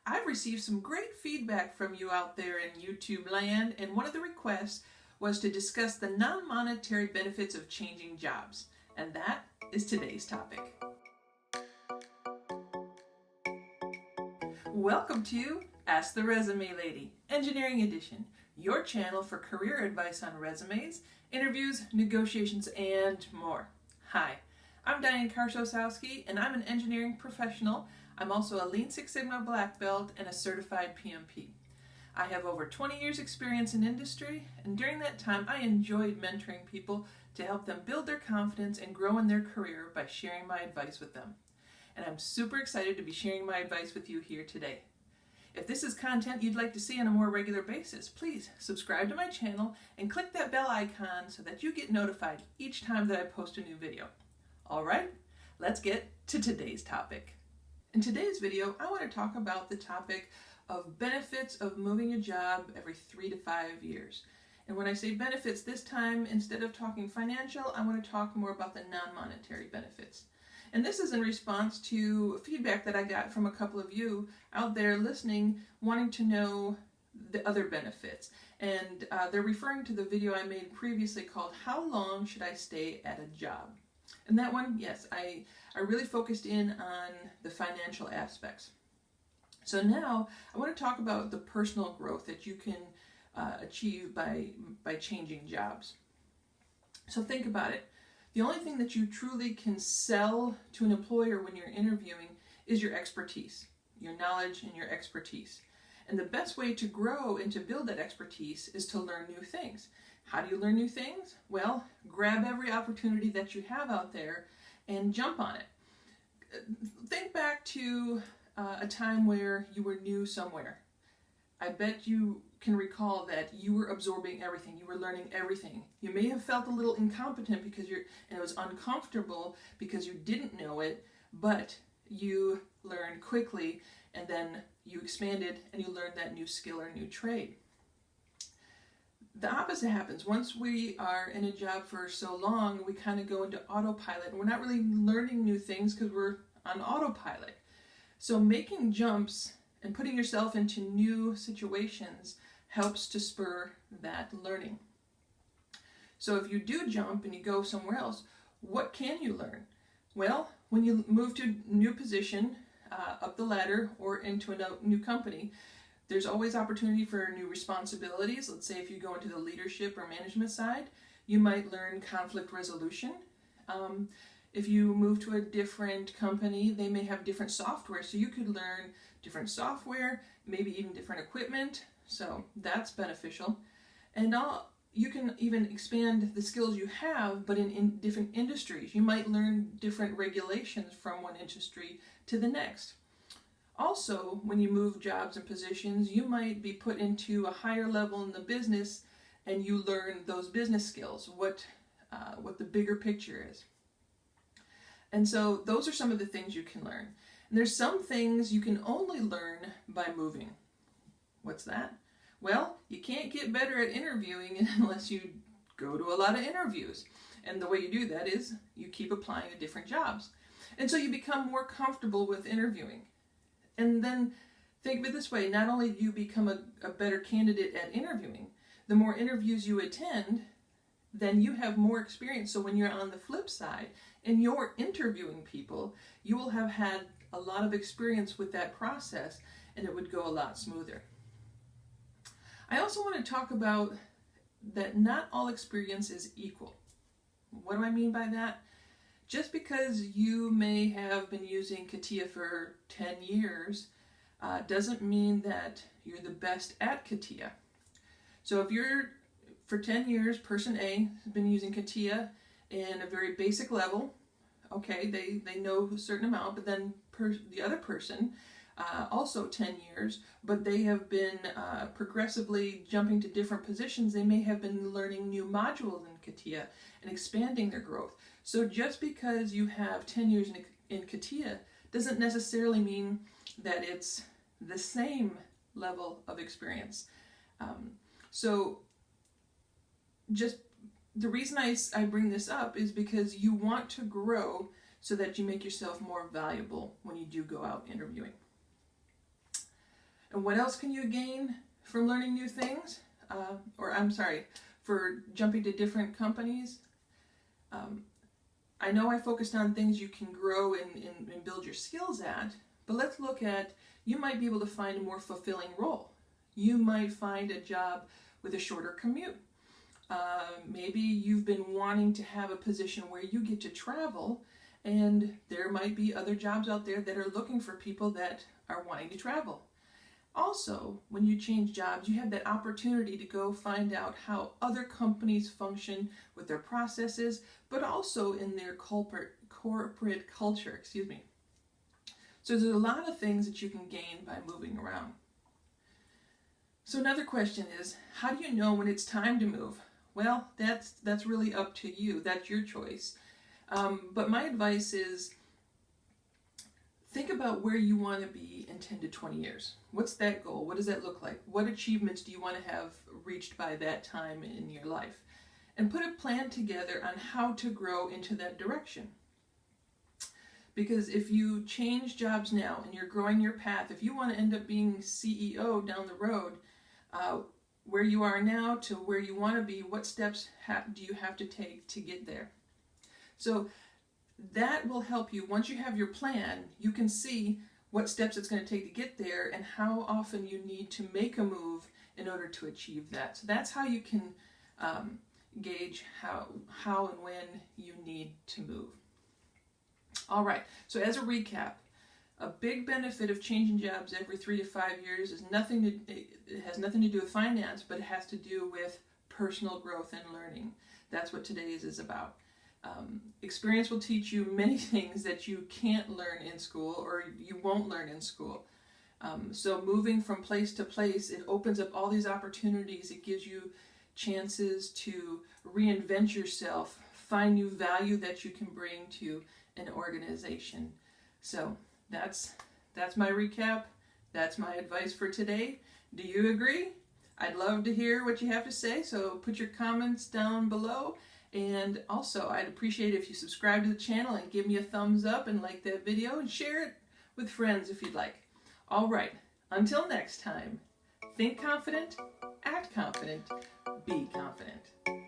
I've received some great feedback from you out there in YouTube land, and one of the requests was to discuss the non-monetary benefits of changing jobs. And that is today's topic. Welcome to Ask the Resume Lady, Engineering Edition, your channel for career advice on resumes, interviews, negotiations, and more. Hi, I'm Diane Karsosowski, and I'm an engineering professional. I'm also a Lean Six Sigma Black Belt and a certified PMP. I have over 20 years experience in industry, and during that time I enjoyed mentoring people to help them build their confidence and grow in their career by sharing my advice with them. And I'm super excited to be sharing my advice with you here today. If this is content you'd like to see on a more regular basis, please subscribe to my channel and click that bell icon so that you get notified each time that I post a new video. Alright, let's get to today's topic. In today's video, I want to talk about the topic of benefits of moving a job every 3 to 5 years. And when I say benefits this time, instead of talking financial, I want to talk more about the non-monetary benefits. And this is in response to feedback that I got from a couple of you out there listening, wanting to know the other benefits. And they're referring to the video I made previously called How Long Should I Stay at a Job? And that one, yes, I really focused in on the financial aspects. So now I want to talk about the personal growth that you can achieve by changing jobs. So think about it. The only thing that you truly can sell to an employer when you're interviewing is your expertise, your knowledge and your expertise. And the best way to grow and to build that expertise is to learn new things. How do you learn new things? Well, grab every opportunity that you have out there and jump on it. Think back to a time where you were new somewhere. I bet you can recall that you were absorbing everything, you were learning everything. You may have felt a little incompetent and it was uncomfortable because you didn't know it, but you learned quickly and then you expanded and you learned that new skill or new trade. The opposite happens. Once we are in a job for so long, we kind of go into autopilot and we're not really learning new things because we're on autopilot. So making jumps and putting yourself into new situations helps to spur that learning. So if you do jump and you go somewhere else, what can you learn? Well, when you move to a new position, up the ladder or into a new company, there's always opportunity for new responsibilities. Let's say if you go into the leadership or management side, you might learn conflict resolution. If you move to a different company, they may have different software, so you could learn different software, maybe even different equipment, so that's beneficial. And you can even expand the skills you have, but in different industries. You might learn different regulations from one industry to the next. Also, when you move jobs and positions, you might be put into a higher level in the business and you learn those business skills, what the bigger picture is. And so those are some of the things you can learn. And there's some things you can only learn by moving. What's that? Well, you can't get better at interviewing unless you go to a lot of interviews. And the way you do that is you keep applying to different jobs. And so you become more comfortable with interviewing. And then think of it this way, not only do you become a better candidate at interviewing, the more interviews you attend, then you have more experience. So when you're on the flip side and you're interviewing people, you will have had a lot of experience with that process and it would go a lot smoother. I also want to talk about that not all experience is equal. What do I mean by that? Just because you may have been using CATIA for 10 years doesn't mean that you're the best at CATIA. So if you're, for 10 years, person A has been using CATIA in a very basic level, okay, they know a certain amount, but then the other person, also 10 years, but they have been progressively jumping to different positions. They may have been learning new modules in CATIA and expanding their growth. So just because you have 10 years in CATIA doesn't necessarily mean that it's the same level of experience. So just the reason I bring this up is because you want to grow so that you make yourself more valuable when you do go out interviewing. And what else can you gain from learning new things? For jumping to different companies? I know I focused on things you can grow and build your skills at, but let's look at, you might be able to find a more fulfilling role. You might find a job with a shorter commute. Maybe you've been wanting to have a position where you get to travel, and there might be other jobs out there that are looking for people that are wanting to travel. Also, when you change jobs, you have that opportunity to go find out how other companies function with their processes, but also in their corporate culture, So there's a lot of things that you can gain by moving around. So another question is, how do you know when it's time to move? Well, that's really up to you. That's your choice. But my advice is, think about where you want to be in 10 to 20 years. What's that goal? What does that look like? What achievements do you want to have reached by that time in your life? And put a plan together on how to grow into that direction. Because if you change jobs now and you're growing your path, if you want to end up being CEO down the road, where you are now to where you want to be, what steps do you have to take to get there? So that will help you. Once you have your plan, you can see what steps it's going to take to get there and how often you need to make a move in order to achieve that. So that's how you can gauge how and when you need to move. All right, so as a recap, a big benefit of changing jobs every 3 to 5 years it has nothing to do with finance, but it has to do with personal growth and learning. That's what today's is about. Experience will teach you many things that you can't learn in school or you won't learn in school. So moving from place to place, it opens up all these opportunities. It gives you chances to reinvent yourself, find new value that you can bring to an organization. So that's my recap. That's my advice for today. Do you agree? I'd love to hear what you have to say, so put your comments down below. And also, I'd appreciate it if you subscribe to the channel and give me a thumbs up and like that video and share it with friends if you'd like. All right, until next time, think confident, act confident, be confident.